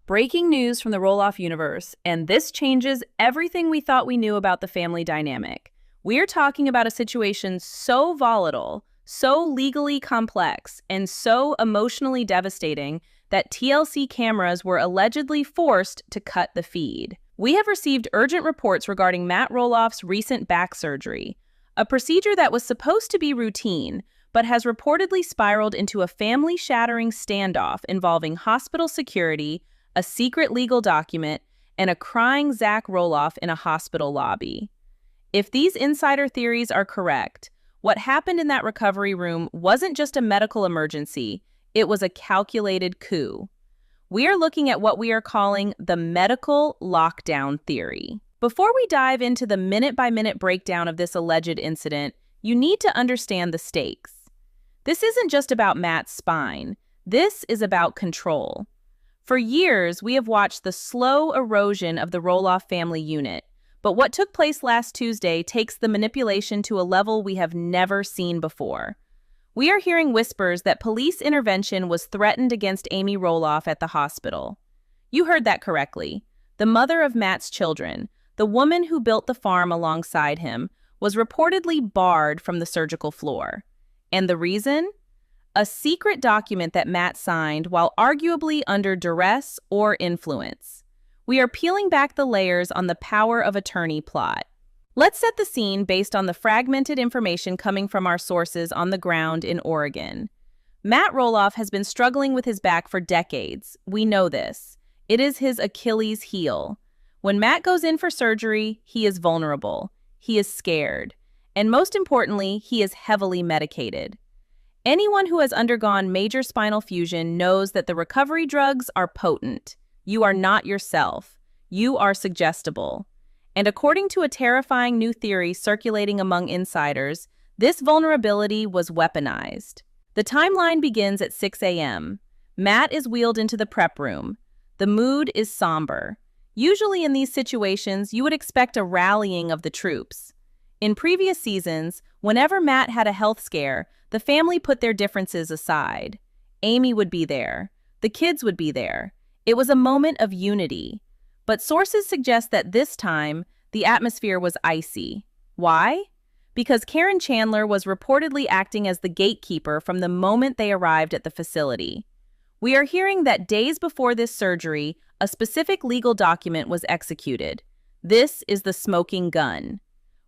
Breaking news from the Rolloff universe, and this changes everything we thought we knew about the family dynamic. We're talking about a situation so volatile, so legally complex, and so emotionally devastating that TLC cameras were allegedly forced to cut the feed. We have received urgent reports regarding Matt Rolloff's recent back surgery, a procedure that was supposed to be routine, but has reportedly spiraled into a family-shattering standoff involving hospital security, a secret legal document, and a crying Zach Rolloff in a hospital lobby. If these insider theories are correct, what happened in that recovery room wasn't just a medical emergency, it was a calculated coup. We are looking at what we are calling the medical lockdown theory. Before we dive into the minute-by-minute breakdown of this alleged incident, you need to understand the stakes. This isn't just about Matt's spine. This is about control. For years, we have watched the slow erosion of the Rolloff family unit, but what took place last Tuesday takes the manipulation to a level we have never seen before. We are hearing whispers that police intervention was threatened against Amy Rolloff at the hospital. You heard that correctly. The mother of Matt's children, the woman who built the farm alongside him, was reportedly barred from the surgical floor. And the reason? A secret document that Matt signed while arguably under duress or influence. We are peeling back the layers on the power of attorney plot. Let's set the scene based on the fragmented information coming from our sources on the ground in Oregon. Matt Rolloff has been struggling with his back for decades. We know this. It is his Achilles heel. When Matt goes in for surgery, he is vulnerable. He is scared. And most importantly, he is heavily medicated. Anyone who has undergone major spinal fusion knows that the recovery drugs are potent. You are not yourself. You are suggestible. And according to a terrifying new theory circulating among insiders, this vulnerability was weaponized. The timeline begins at 6 a.m. Matt is wheeled into the prep room. The mood is somber. Usually in these situations, you would expect a rallying of the troops. In previous seasons, whenever Matt had a health scare, the family put their differences aside. Amy would be there. The kids would be there. It was a moment of unity. But sources suggest that this time, the atmosphere was icy. Why? Because Karen Chandler was reportedly acting as the gatekeeper from the moment they arrived at the facility. We are hearing that days before this surgery, a specific legal document was executed. This is the smoking gun.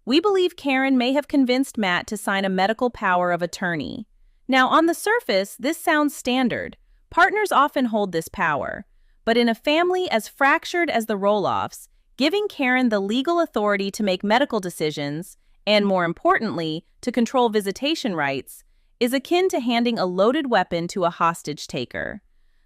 We believe Karen may have convinced Matt to sign a medical power of attorney. Now, on the surface, this sounds standard. Partners often hold this power. But in a family as fractured as the Rolloffs, giving Karen the legal authority to make medical decisions, and more importantly, to control visitation rights, is akin to handing a loaded weapon to a hostage taker.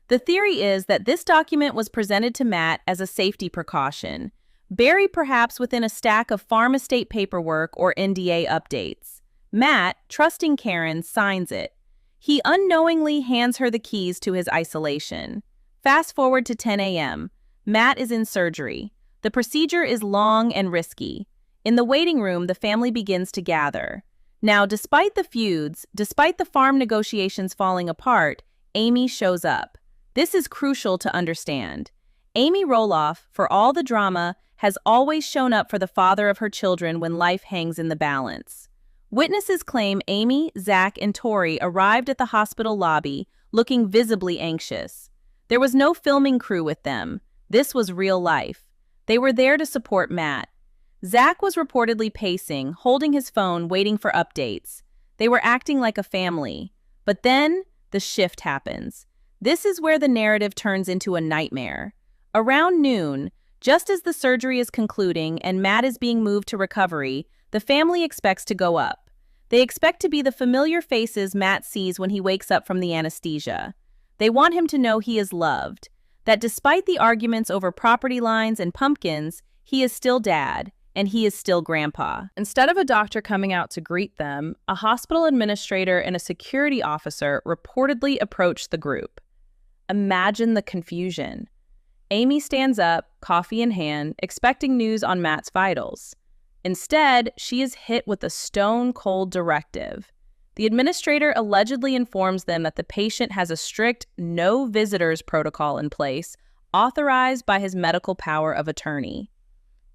The theory is that this document was presented to Matt as a safety precaution, buried perhaps within a stack of farm estate paperwork or NDA updates. Matt, trusting Karen, signs it. He unknowingly hands her the keys to his isolation. Fast forward to 10 a.m. Matt is in surgery. The procedure is long and risky. In the waiting room, the family begins to gather. Now, despite the feuds, despite the farm negotiations falling apart, Amy shows up. This is crucial to understand. Amy Rolloff, for all the drama, has always shown up for the father of her children when life hangs in the balance. Witnesses claim Amy, Zach, and Tori arrived at the hospital lobby looking visibly anxious. There was no filming crew with them. This was real life. They were there to support Matt. Zach was reportedly pacing, holding his phone, waiting for updates. They were acting like a family. But then, the shift happens. This is where the narrative turns into a nightmare. Around noon, just as the surgery is concluding and Matt is being moved to recovery, the family expects to go up. They expect to be the familiar faces Matt sees when he wakes up from the anesthesia. They want him to know he is loved, that despite the arguments over property lines and pumpkins, he is still dad, and he is still grandpa. Instead of a doctor coming out to greet them, a hospital administrator and a security officer reportedly approached the group. Imagine the confusion. Amy stands up, coffee in hand, expecting news on Matt's vitals. Instead, she is hit with a stone-cold directive. The administrator allegedly informs them that the patient has a strict no visitors protocol in place, authorized by his medical power of attorney.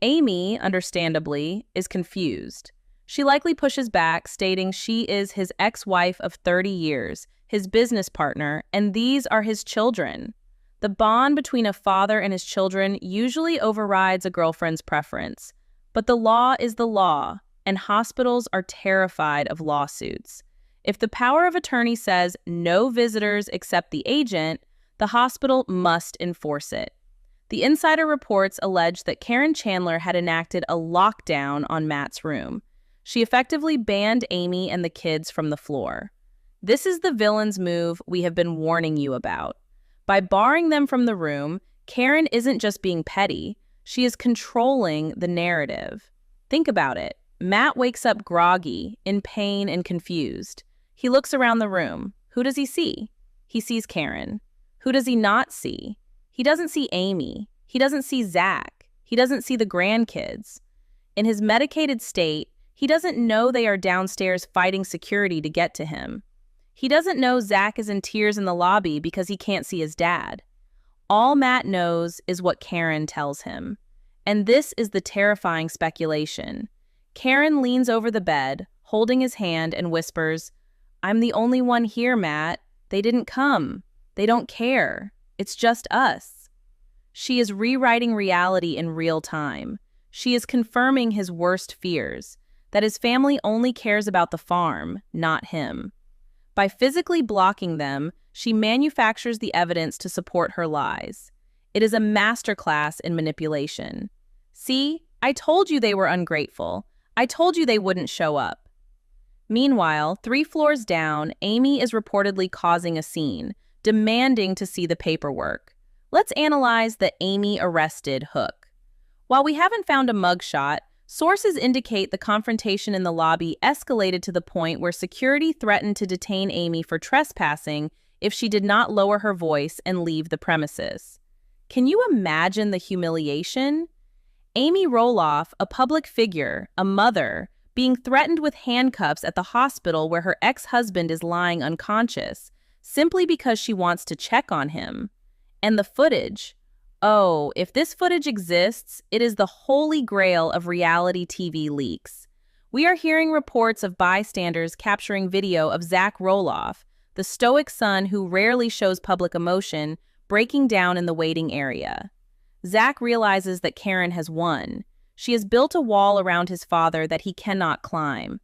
Amy, understandably, is confused. She likely pushes back, stating she is his ex-wife of 30 years, his business partner, and these are his children. The bond between a father and his children usually overrides a girlfriend's preference. But the law is the law, and hospitals are terrified of lawsuits. If the power of attorney says no visitors except the agent, the hospital must enforce it. The insider reports allege that Karen Chandler had enacted a lockdown on Matt's room. She effectively banned Amy and the kids from the floor. This is the villain's move we have been warning you about. By barring them from the room, Karen isn't just being petty, she is controlling the narrative. Think about it. Matt wakes up groggy, in pain and confused. He looks around the room. Who does he see? He sees Karen. Who does he not see? He doesn't see Amy. He doesn't see Zach. He doesn't see the grandkids. In his medicated state, he doesn't know they are downstairs fighting security to get to him. He doesn't know Zach is in tears in the lobby because he can't see his dad. All Matt knows is what Karen tells him. And this is the terrifying speculation. Karen leans over the bed, holding his hand, and whispers, "I'm the only one here, Matt. They didn't come. They don't care. It's just us." She is rewriting reality in real time. She is confirming his worst fears, that his family only cares about the farm, not him. By physically blocking them, she manufactures the evidence to support her lies. It is a masterclass in manipulation. See, I told you they were ungrateful. I told you they wouldn't show up. Meanwhile, 3 floors down, Amy is reportedly causing a scene, demanding to see the paperwork. Let's analyze the Amy arrested hook. While we haven't found a mugshot, sources indicate the confrontation in the lobby escalated to the point where security threatened to detain Amy for trespassing if she did not lower her voice and leave the premises. Can you imagine the humiliation? Amy Rolloff, a public figure, a mother, being threatened with handcuffs at the hospital where her ex-husband is lying unconscious, simply because she wants to check on him. And the footage. Oh, if this footage exists, it is the holy grail of reality TV leaks. We are hearing reports of bystanders capturing video of Zach Rolloff, the stoic son who rarely shows public emotion, breaking down in the waiting area. Zach realizes that Karen has won. She has built a wall around his father that he cannot climb.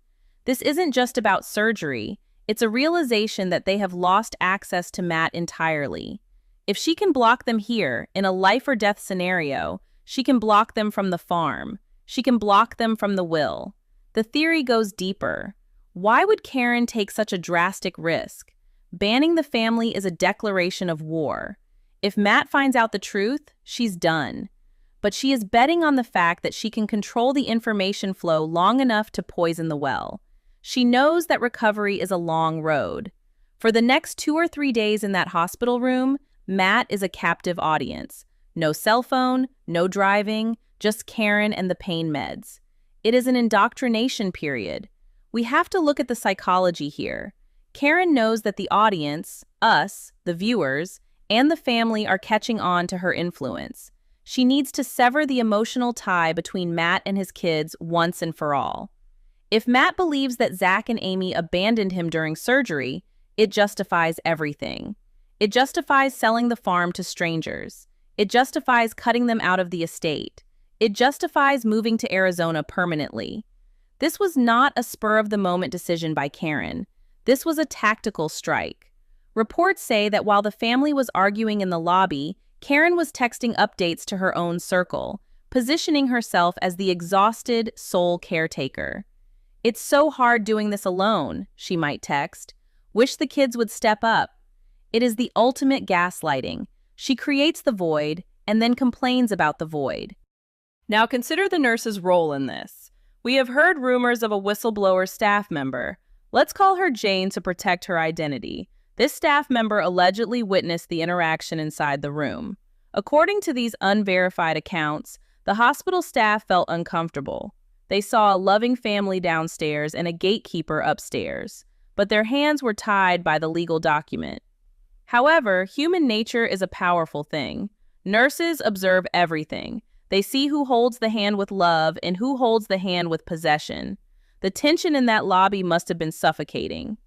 This isn't just about surgery. It's a realization that they have lost access to Matt entirely. If she can block them here, in a life-or-death scenario, she can block them from the farm. She can block them from the will. The theory goes deeper. Why would Karen take such a drastic risk? Banning the family is a declaration of war. If Matt finds out the truth, she's done. But she is betting on the fact that she can control the information flow long enough to poison the well. She knows that recovery is a long road. For the next 2 or 3 days in that hospital room, Matt is a captive audience. No cell phone, no driving, just Karen and the pain meds. It is an indoctrination period. We have to look at the psychology here. Karen knows that the audience, us, the viewers, and the family are catching on to her influence. She needs to sever the emotional tie between Matt and his kids once and for all. If Matt believes that Zach and Amy abandoned him during surgery, it justifies everything. It justifies selling the farm to strangers. It justifies cutting them out of the estate. It justifies moving to Arizona permanently. This was not a spur-of-the-moment decision by Karen. This was a tactical strike. Reports say that while the family was arguing in the lobby, Karen was texting updates to her own circle, positioning herself as the exhausted sole caretaker. "It's so hard doing this alone," she might text. "Wish the kids would step up." It is the ultimate gaslighting. She creates the void and then complains about the void. Now consider the nurse's role in this. We have heard rumors of a whistleblower staff member. Let's call her Jane to protect her identity. This staff member allegedly witnessed the interaction inside the room. According to these unverified accounts, the hospital staff felt uncomfortable. They saw a loving family downstairs and a gatekeeper upstairs, but their hands were tied by the legal document. However, human nature is a powerful thing. Nurses observe everything. They see who holds the hand with love and who holds the hand with possession. The tension in that lobby must have been suffocating.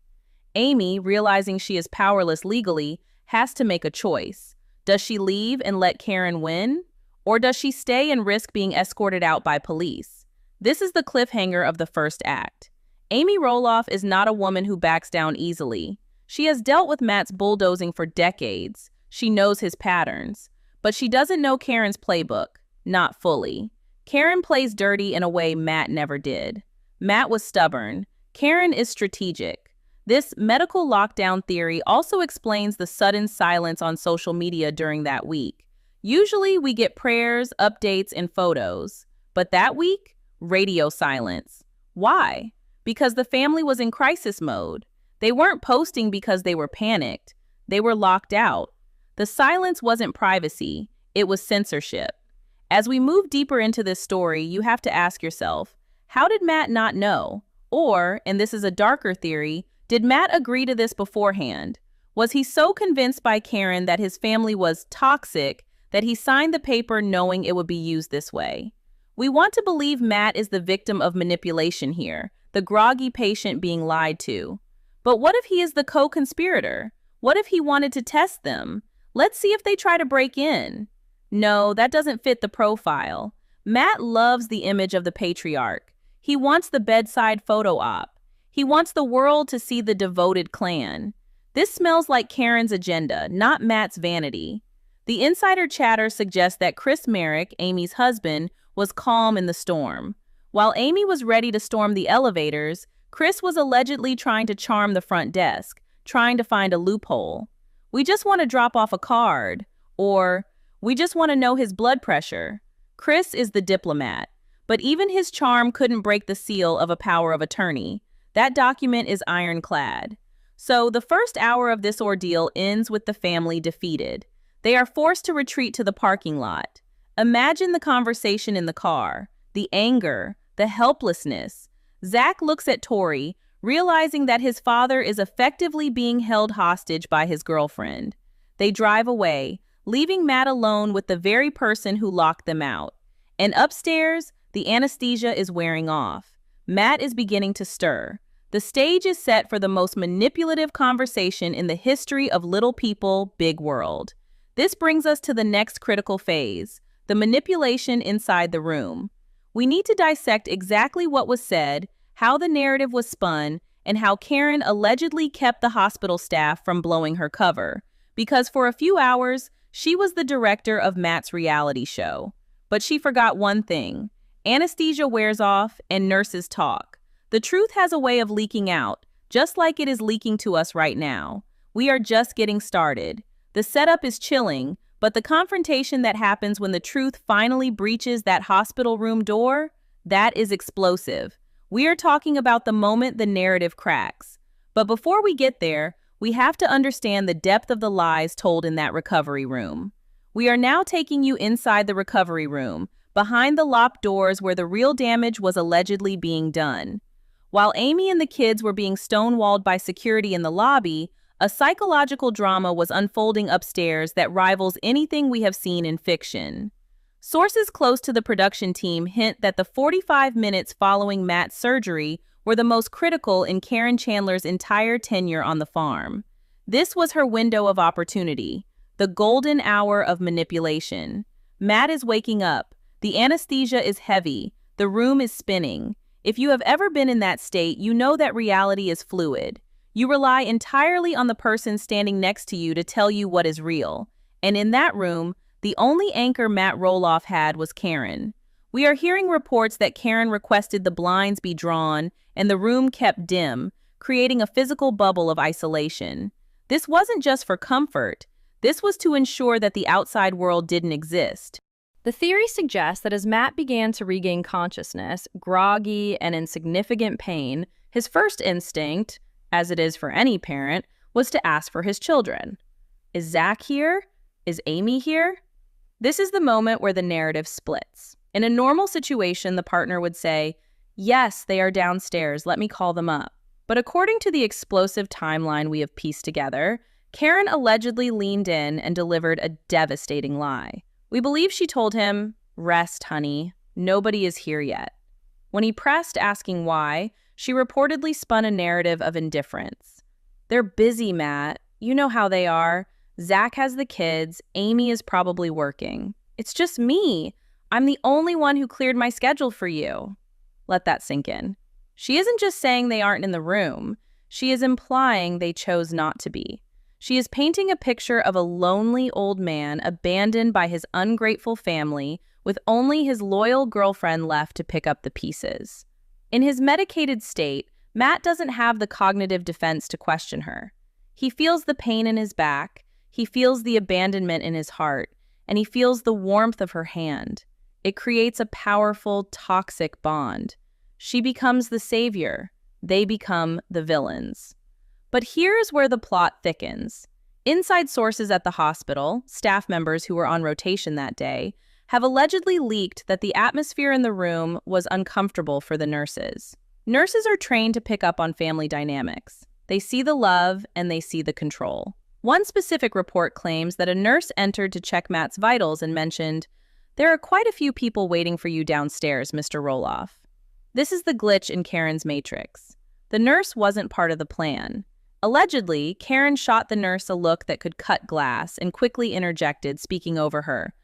Amy, realizing she is powerless legally, has to make a choice. Does she leave and let Karen win? Or does she stay and risk being escorted out by police? This is the cliffhanger of the first act. Amy Rolloff is not a woman who backs down easily. She has dealt with Matt's bulldozing for decades. She knows his patterns. But she doesn't know Karen's playbook. Not fully. Karen plays dirty in a way Matt never did. Matt was stubborn. Karen is strategic. This medical lockdown theory also explains the sudden silence on social media during that week. Usually we get prayers, updates, and photos. But that week, radio silence. Why? Because the family was in crisis mode. They weren't posting because they were panicked. They were locked out. The silence wasn't privacy. It was censorship. As we move deeper into this story, you have to ask yourself, how did Matt not know? Or, and this is a darker theory, did Matt agree to this beforehand? Was he so convinced by Karen that his family was toxic that he signed the paper knowing it would be used this way? We want to believe Matt is the victim of manipulation here, the groggy patient being lied to. But what if he is the co-conspirator? What if he wanted to test them? Let's see if they try to break in. No, that doesn't fit the profile. Matt loves the image of the patriarch. He wants the bedside photo op. He wants the world to see the devoted clan. This smells like Karen's agenda, not Matt's vanity. The insider chatter suggests that Chris Marek, Amy's husband, was calm in the storm. While Amy was ready to storm the elevators, Chris was allegedly trying to charm the front desk, trying to find a loophole. We just want to drop off a card, or we just want to know his blood pressure. Chris is the diplomat, but even his charm couldn't break the seal of a power of attorney. That document is ironclad. So the first hour of this ordeal ends with the family defeated. They are forced to retreat to the parking lot. Imagine the conversation in the car, the anger, the helplessness. Zach looks at Tori, realizing that his father is effectively being held hostage by his girlfriend. They drive away, leaving Matt alone with the very person who locked them out. And upstairs, the anesthesia is wearing off. Matt is beginning to stir. The stage is set for the most manipulative conversation in the history of Little People, Big World. This brings us to the next critical phase, the manipulation inside the room. We need to dissect exactly what was said, how the narrative was spun, and how Karen allegedly kept the hospital staff from blowing her cover. Because for a few hours, she was the director of Matt's reality show. But she forgot one thing. Anesthesia wears off and nurses talk. The truth has a way of leaking out, just like it is leaking to us right now. We are just getting started. The setup is chilling, but the confrontation that happens when the truth finally breaches that hospital room door, that is explosive. We are talking about the moment the narrative cracks. But before we get there, we have to understand the depth of the lies told in that recovery room. We are now taking you inside the recovery room, behind the locked doors where the real damage was allegedly being done. While Amy and the kids were being stonewalled by security in the lobby, a psychological drama was unfolding upstairs that rivals anything we have seen in fiction. Sources close to the production team hint that the 45 minutes following Matt's surgery were the most critical in Karen Chandler's entire tenure on the farm. This was her window of opportunity, the golden hour of manipulation. Matt is waking up. The anesthesia is heavy. The room is spinning. If you have ever been in that state, you know that reality is fluid. You rely entirely on the person standing next to you to tell you what is real. And in that room, the only anchor Matt Rolloff had was Karen. We are hearing reports that Karen requested the blinds be drawn and the room kept dim, creating a physical bubble of isolation. This wasn't just for comfort. This was to ensure that the outside world didn't exist. The theory suggests that as Matt began to regain consciousness, groggy and in significant pain, his first instinct, as it is for any parent, was to ask for his children. Is Zach here? Is Amy here? This is the moment where the narrative splits. In a normal situation, the partner would say, "Yes, they are downstairs, let me call them up." But according to the explosive timeline we have pieced together, Karen allegedly leaned in and delivered a devastating lie. We believe she told him, "Rest, honey. Nobody is here yet." When he pressed, asking why, she reportedly spun a narrative of indifference. "They're busy, Matt. You know how they are. Zach has the kids. Amy is probably working. It's just me. I'm the only one who cleared my schedule for you." Let that sink in. She isn't just saying they aren't in the room. She is implying they chose not to be. She is painting a picture of a lonely old man abandoned by his ungrateful family with only his loyal girlfriend left to pick up the pieces. In his medicated state, Matt doesn't have the cognitive defense to question her. He feels the pain in his back, he feels the abandonment in his heart, and he feels the warmth of her hand. It creates a powerful, toxic bond. She becomes the savior. They become the villains. But here's where the plot thickens. Inside sources at the hospital, staff members who were on rotation that day, have allegedly leaked that the atmosphere in the room was uncomfortable for the nurses. Nurses are trained to pick up on family dynamics. They see the love and they see the control. One specific report claims that a nurse entered to check Matt's vitals and mentioned, "There are quite a few people waiting for you downstairs, Mr. Rolloff." This is the glitch in Karen's matrix. The nurse wasn't part of the plan. Allegedly, Karen shot the nurse a look that could cut glass and quickly interjected, speaking over her.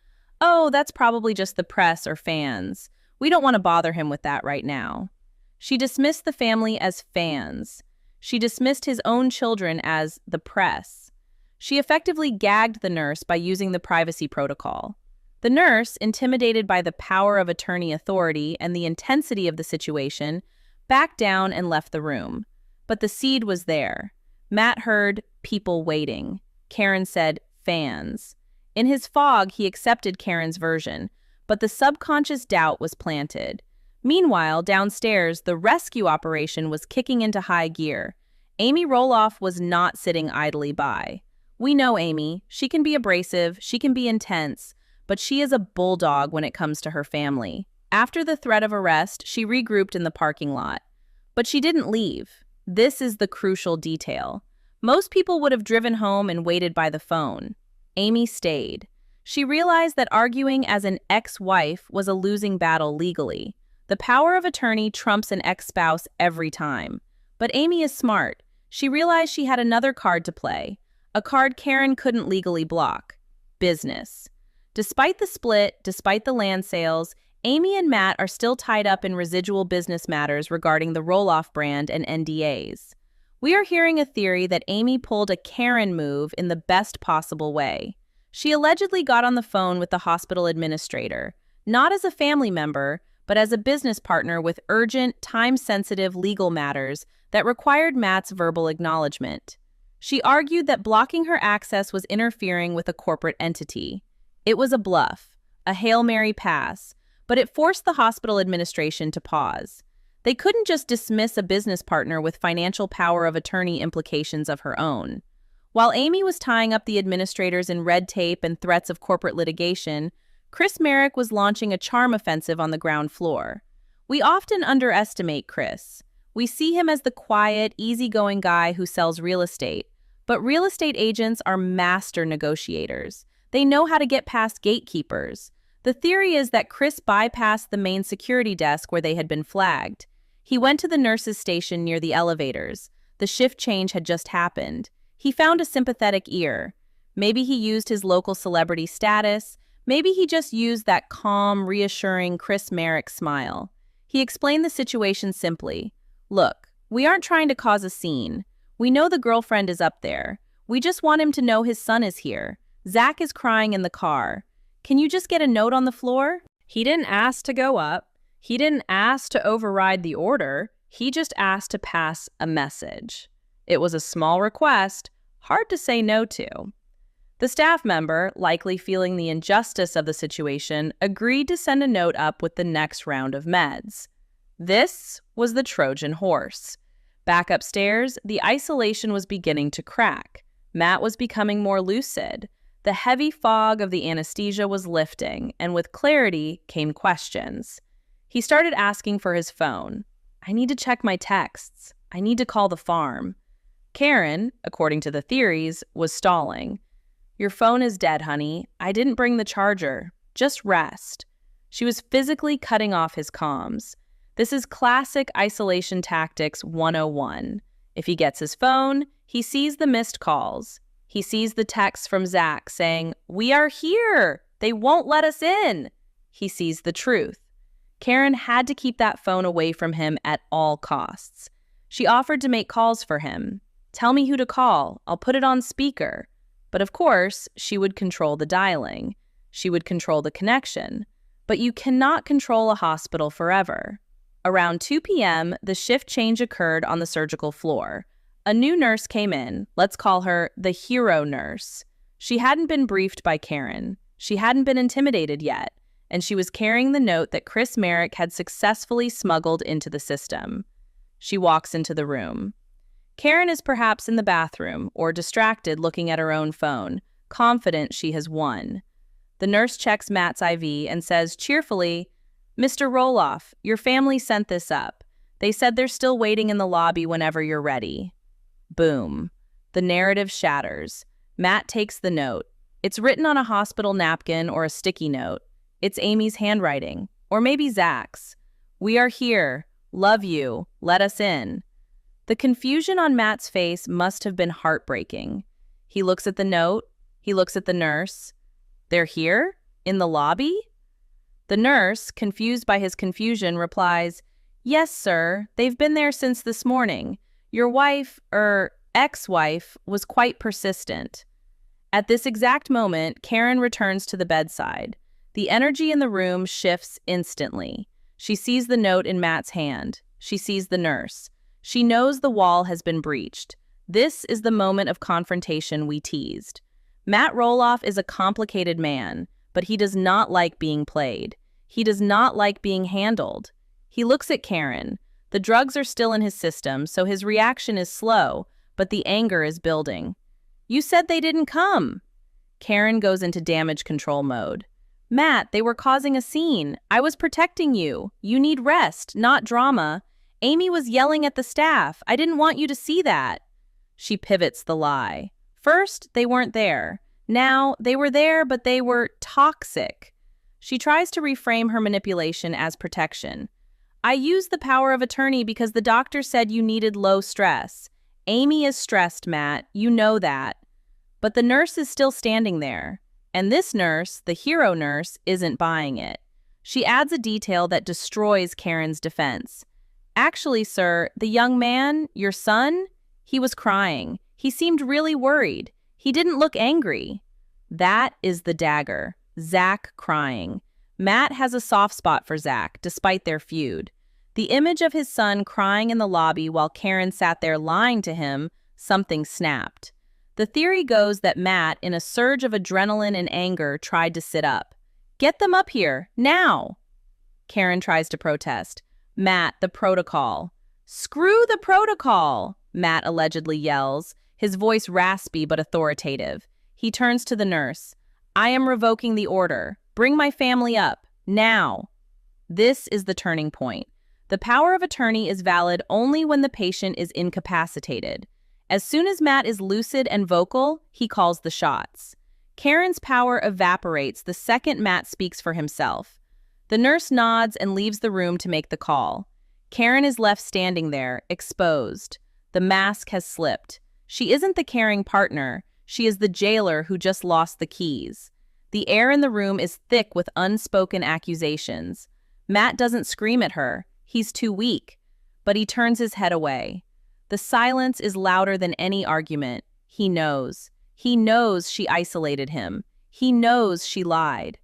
"Oh, that's probably just the press or fans. We don't want to bother him with that right now." She dismissed the family as fans. She dismissed his own children as the press. She effectively gagged the nurse by using the privacy protocol. The nurse, intimidated by the power of attorney authority and the intensity of the situation, backed down and left the room. But the seed was there. Matt heard people waiting. Karen said fans. In his fog, he accepted Karen's version, but the subconscious doubt was planted. Meanwhile, downstairs, the rescue operation was kicking into high gear. Amy Rolloff was not sitting idly by. We know Amy. She can be abrasive, she can be intense, but she is a bulldog when it comes to her family. After the threat of arrest, she regrouped in the parking lot. But she didn't leave. This is the crucial detail. Most people would have driven home and waited by the phone. Amy stayed. She realized that arguing as an ex-wife was a losing battle legally. The power of attorney trumps an ex-spouse every time. But Amy is smart. She realized she had another card to play, a card Karen couldn't legally block: business. Despite the split, despite the land sales, Amy and Matt are still tied up in residual business matters regarding the Rolloff brand and NDAs. We are hearing a theory that Amy pulled a Karen move in the best possible way. She allegedly got on the phone with the hospital administrator, not as a family member, but as a business partner with urgent, time-sensitive legal matters that required Matt's verbal acknowledgement. She argued that blocking her access was interfering with a corporate entity. It was a bluff, a Hail Mary pass, but it forced the hospital administration to pause. They couldn't just dismiss a business partner with financial power of attorney implications of her own. While Amy was tying up the administrators in red tape and threats of corporate litigation, Marek was launching a charm offensive on the ground floor. We often underestimate Chris. We see him as the quiet, easygoing guy who sells real estate. But real estate agents are master negotiators. They know how to get past gatekeepers. The theory is that Chris bypassed the main security desk where they had been flagged. He went to the nurses' station near the elevators. The shift change had just happened. He found a sympathetic ear. Maybe he used his local celebrity status. Maybe he just used that calm, reassuring Marek smile. He explained the situation simply. "Look, we aren't trying to cause a scene. We know the girlfriend is up there. We just want him to know his son is here. Zach is crying in the car. Can you just get a note on the floor?" He didn't ask to go up. He didn't ask to override the order. He just asked to pass a message. It was a small request, hard to say no to. The staff member, likely feeling the injustice of the situation, agreed to send a note up with the next round of meds. This was the Trojan horse. Back upstairs, the isolation was beginning to crack. Matt was becoming more lucid. The heavy fog of the anesthesia was lifting, and with clarity came questions. He started asking for his phone. "I need to check my texts. I need to call the farm." Karen, according to the theories, was stalling. Your phone is dead, honey. I didn't bring the charger. Just rest. She was physically cutting off his comms. This is classic isolation tactics 101. If he gets his phone, he sees the missed calls. He sees the text from Zach saying, "We are here. They won't let us in." He sees the truth. Karen had to keep that phone away from him at all costs. She offered to make calls for him. "Tell me who to call. I'll put it on speaker." But of course, she would control the dialing. She would control the connection. But you cannot control a hospital forever. Around 2 p.m., the shift change occurred on the surgical floor. A new nurse came in. Let's call her the hero nurse. She hadn't been briefed by Karen. She hadn't been intimidated yet, and she was carrying the note that Chris Marek had successfully smuggled into the system. She walks into the room. Karen is perhaps in the bathroom or distracted looking at her own phone, confident she has won. The nurse checks Matt's IV and says cheerfully, "Mr. Rolloff, your family sent this up. They said they're still waiting in the lobby whenever you're ready." Boom. The narrative shatters. Matt takes the note. It's written on a hospital napkin or a sticky note. It's Amy's handwriting, or maybe Zach's. "We are here. Love you. Let us in." The confusion on Matt's face must have been heartbreaking. He looks at the note. He looks at the nurse. "They're here? In the lobby?" The nurse, confused by his confusion, replies, "Yes, sir. They've been there since this morning. Your wife, ex-wife, was quite persistent." At this exact moment, Karen returns to the bedside. The energy in the room shifts instantly. She sees the note in Matt's hand. She sees the nurse. She knows the wall has been breached. This is the moment of confrontation we teased. Matt Rolloff is a complicated man, but he does not like being played. He does not like being handled. He looks at Karen. The drugs are still in his system, so his reaction is slow, but the anger is building. "You said they didn't come." Karen goes into damage control mode. "Matt, they were causing a scene. I was protecting you. You need rest, not drama. Amy was yelling at the staff. I didn't want you to see that." She pivots the lie. First, they weren't there. Now, they were there, but they were toxic. She tries to reframe her manipulation as protection. "I used the power of attorney because the doctor said you needed low stress. Amy is stressed, Matt. You know that." But the nurse is still standing there. And this nurse, the hero nurse, isn't buying it. She adds a detail that destroys Karen's defense. "Actually, sir, the young man, your son, he was crying. He seemed really worried. He didn't look angry." That is the dagger. Zach crying. Matt has a soft spot for Zach, despite their feud. The image of his son crying in the lobby while Karen sat there lying to him, something snapped. The theory goes that Matt, in a surge of adrenaline and anger, tried to sit up. "Get them up here, now!" Karen tries to protest. "Matt, the protocol." "Screw the protocol!" Matt allegedly yells, his voice raspy but authoritative. He turns to the nurse. "I am revoking the order. Bring my family up, now." This is the turning point. The power of attorney is valid only when the patient is incapacitated. As soon as Matt is lucid and vocal, he calls the shots. Karen's power evaporates the second Matt speaks for himself. The nurse nods and leaves the room to make the call. Karen is left standing there, exposed. The mask has slipped. She isn't the caring partner. She is the jailer who just lost the keys. The air in the room is thick with unspoken accusations. Matt doesn't scream at her. He's too weak. But he turns his head away. The silence is louder than any argument. He knows. He knows she isolated him. He knows she lied.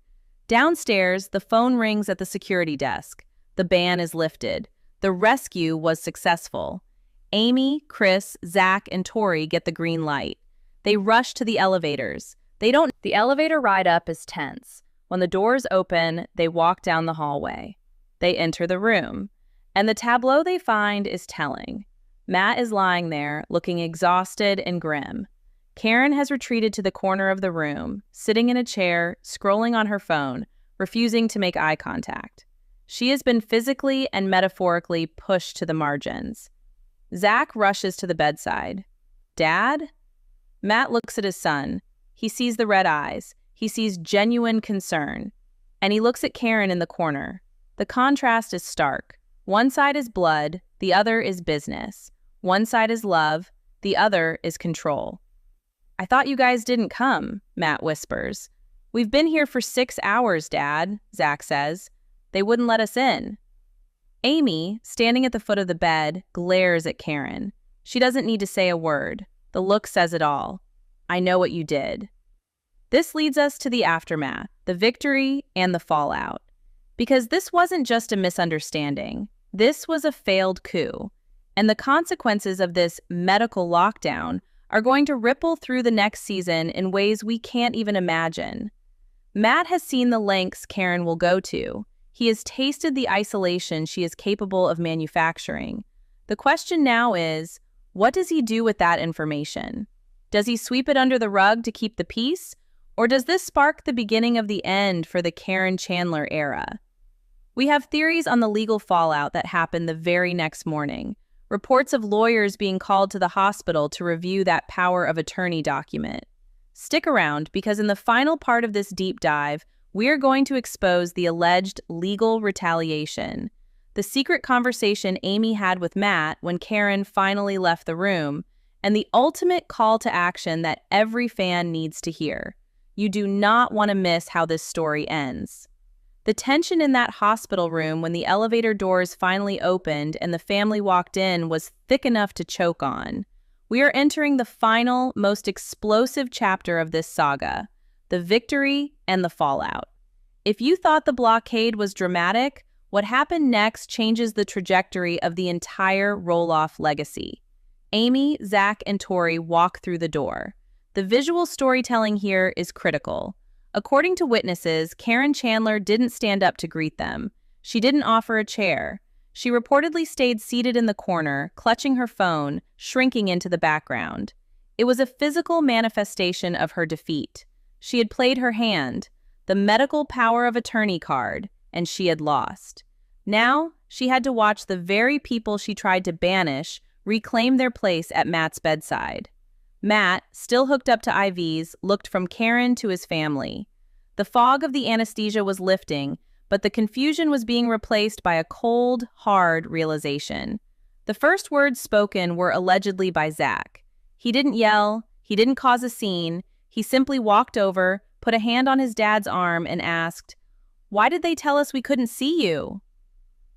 Downstairs, the phone rings at the security desk. The ban is lifted. The rescue was successful. Amy, Chris, Zach, and Tori get the green light. They rush to the elevators. The elevator ride up is tense. When the doors open, they walk down the hallway. They enter the room. And the tableau they find is telling. Matt is lying there, looking exhausted and grim. Karen has retreated to the corner of the room, sitting in a chair, scrolling on her phone, refusing to make eye contact. She has been physically and metaphorically pushed to the margins. Zach rushes to the bedside. "Dad?" Matt looks at his son. He sees the red eyes. He sees genuine concern. And he looks at Karen in the corner. The contrast is stark. One side is blood, the other is business. One side is love, the other is control. "I thought you guys didn't come," Matt whispers. "We've been here for 6 hours, Dad," Zach says. "They wouldn't let us in." Amy, standing at the foot of the bed, glares at Karen. She doesn't need to say a word. The look says it all. "I know what you did." This leads us to the aftermath, the victory and the fallout. Because this wasn't just a misunderstanding. This was a failed coup. And the consequences of this medical lockdown are going to ripple through the next season in ways we can't even imagine. Matt has seen the lengths Karen will go to. He has tasted the isolation she is capable of manufacturing. The question now is, what does he do with that information? Does he sweep it under the rug to keep the peace? Or does this spark the beginning of the end for the Karen Chandler era? We have theories on the legal fallout that happened the very next morning. Reports of lawyers being called to the hospital to review that power of attorney document. Stick around, because in the final part of this deep dive, we're going to expose the alleged legal retaliation, the secret conversation Amy had with Matt when Karen finally left the room, and the ultimate call to action that every fan needs to hear. You do not want to miss how this story ends. The tension in that hospital room when the elevator doors finally opened and the family walked in was thick enough to choke on. We are entering the final, most explosive chapter of this saga, the victory and the fallout. If you thought the blockade was dramatic, what happened next changes the trajectory of the entire Rolloff legacy. Amy, Zach, and Tori walk through the door. The visual storytelling here is critical. According to witnesses, Karen Chandler didn't stand up to greet them. She didn't offer a chair. She reportedly stayed seated in the corner, clutching her phone, shrinking into the background. It was a physical manifestation of her defeat. She had played her hand, the medical power of attorney card, and she had lost. Now, she had to watch the very people she tried to banish reclaim their place at Matt's bedside. Matt, still hooked up to IVs, looked from Karen to his family. The fog of the anesthesia was lifting, but the confusion was being replaced by a cold, hard realization. The first words spoken were allegedly by Zach. He didn't yell, he didn't cause a scene, he simply walked over, put a hand on his dad's arm, and asked, "Why did they tell us we couldn't see you?"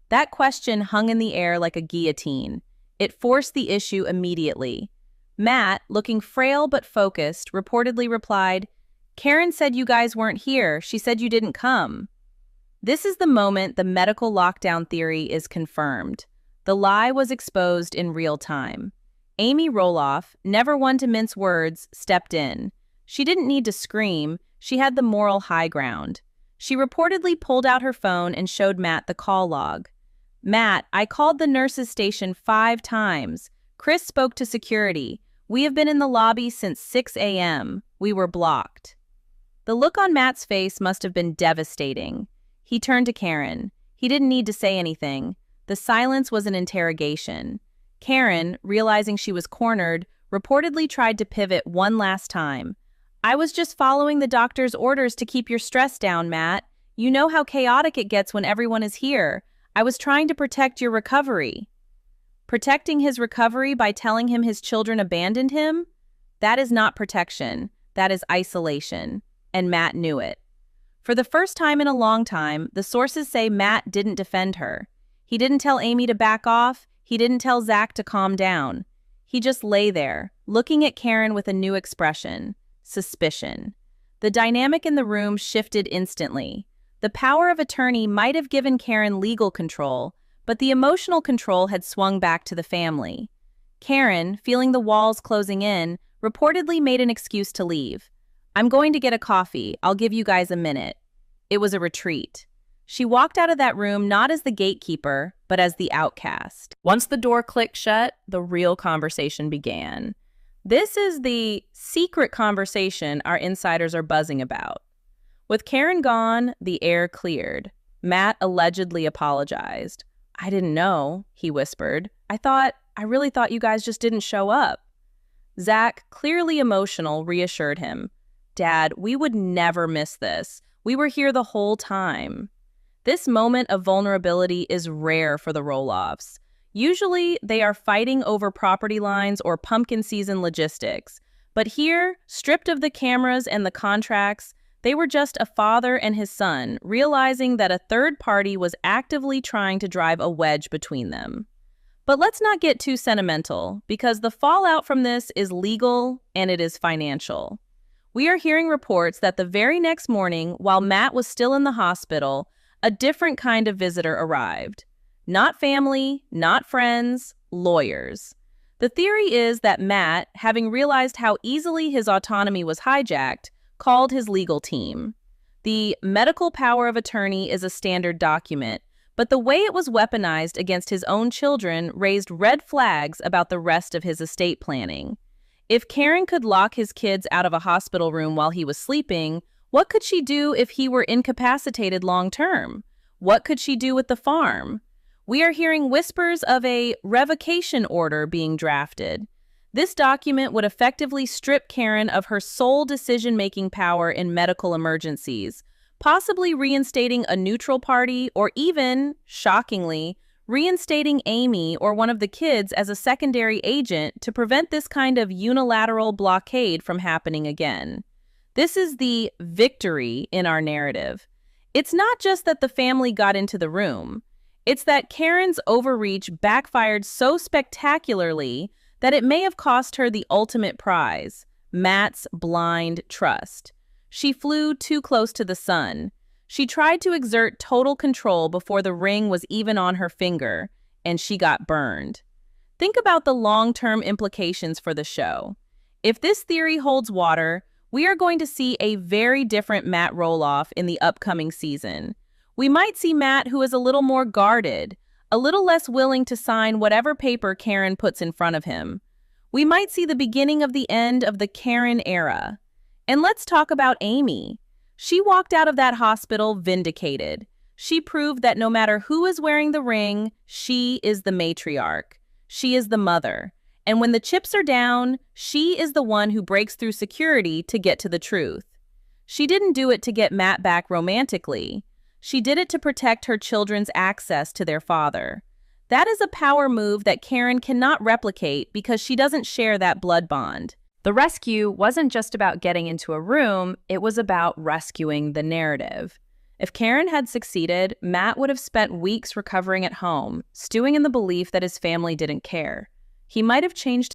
That question hung in the air like a guillotine. It forced the issue immediately. Matt, looking frail but focused, reportedly replied, "Karen said you guys weren't here. She said you didn't come." This is the moment the medical lockdown theory is confirmed. The lie was exposed in real time. Amy Rolloff, never one to mince words, stepped in. She didn't need to scream. She had the moral high ground. She reportedly pulled out her phone and showed Matt the call log. "Matt, I called the nurses' station 5 times. Chris spoke to security. We have been in the lobby since 6 a.m. We were blocked." The look on Matt's face must have been devastating. He turned to Karen. He didn't need to say anything. The silence was an interrogation. Karen, realizing she was cornered, reportedly tried to pivot one last time. "I was just following the doctor's orders to keep your stress down, Matt. You know how chaotic it gets when everyone is here. I was trying to protect your recovery." Protecting his recovery by telling him his children abandoned him? That is not protection. That is isolation. And Matt knew it. For the first time in a long time, the sources say Matt didn't defend her. He didn't tell Amy to back off. He didn't tell Zach to calm down. He just lay there, looking at Karen with a new expression: suspicion. The dynamic in the room shifted instantly. The power of attorney might have given Karen legal control, but the emotional control had swung back to the family. Karen, feeling the walls closing in, reportedly made an excuse to leave. "I'm going to get a coffee. I'll give you guys a minute." It was a retreat. She walked out of that room not as the gatekeeper, but as the outcast. Once the door clicked shut, the real conversation began. This is the secret conversation our insiders are buzzing about. With Karen gone, the air cleared. Matt allegedly apologized. "I didn't know," he whispered. I really thought you guys just didn't show up." Zach, clearly emotional, reassured him. "Dad, we would never miss this. We were here the whole time." This moment of vulnerability is rare for the Rolloffs. Usually, they are fighting over property lines or pumpkin season logistics. But here, stripped of the cameras and the contracts, they were just a father and his son, realizing that a third party was actively trying to drive a wedge between them. But let's not get too sentimental, because the fallout from this is legal and it is financial. We are hearing reports that the very next morning, while Matt was still in the hospital, a different kind of visitor arrived. Not family, not friends, lawyers. The theory is that Matt, having realized how easily his autonomy was hijacked, called his legal team. The medical power of attorney is a standard document, but the way it was weaponized against his own children raised red flags about the rest of his estate planning. If Karen could lock his kids out of a hospital room while he was sleeping, what could she do if he were incapacitated long-term? What could she do with the farm? We are hearing whispers of a revocation order being drafted. This document would effectively strip Karen of her sole decision-making power in medical emergencies, possibly reinstating a neutral party or even, shockingly, reinstating Amy or one of the kids as a secondary agent to prevent this kind of unilateral blockade from happening again. This is the victory in our narrative. It's not just that the family got into the room. It's that Karen's overreach backfired so spectacularly that it may have cost her the ultimate prize, Matt's blind trust. She flew too close to the sun. She tried to exert total control before the ring was even on her finger, and she got burned. Think about the long-term implications for the show. If this theory holds water, we are going to see a very different Matt Rolloff in the upcoming season. We might see Matt who is a little more guarded, a little less willing to sign whatever paper Karen puts in front of him. We might see the beginning of the end of the Karen era. And let's talk about Amy. She walked out of that hospital vindicated. She proved that no matter who is wearing the ring, she is the matriarch. She is the mother. And when the chips are down, she is the one who breaks through security to get to the truth. She didn't do it to get Matt back romantically. She did it to protect her children's access to their father. That is a power move that Karen cannot replicate because she doesn't share that blood bond. The rescue wasn't just about getting into a room, it was about rescuing the narrative. If Karen had succeeded, Matt would have spent weeks recovering at home, stewing in the belief that his family didn't care. He might have changed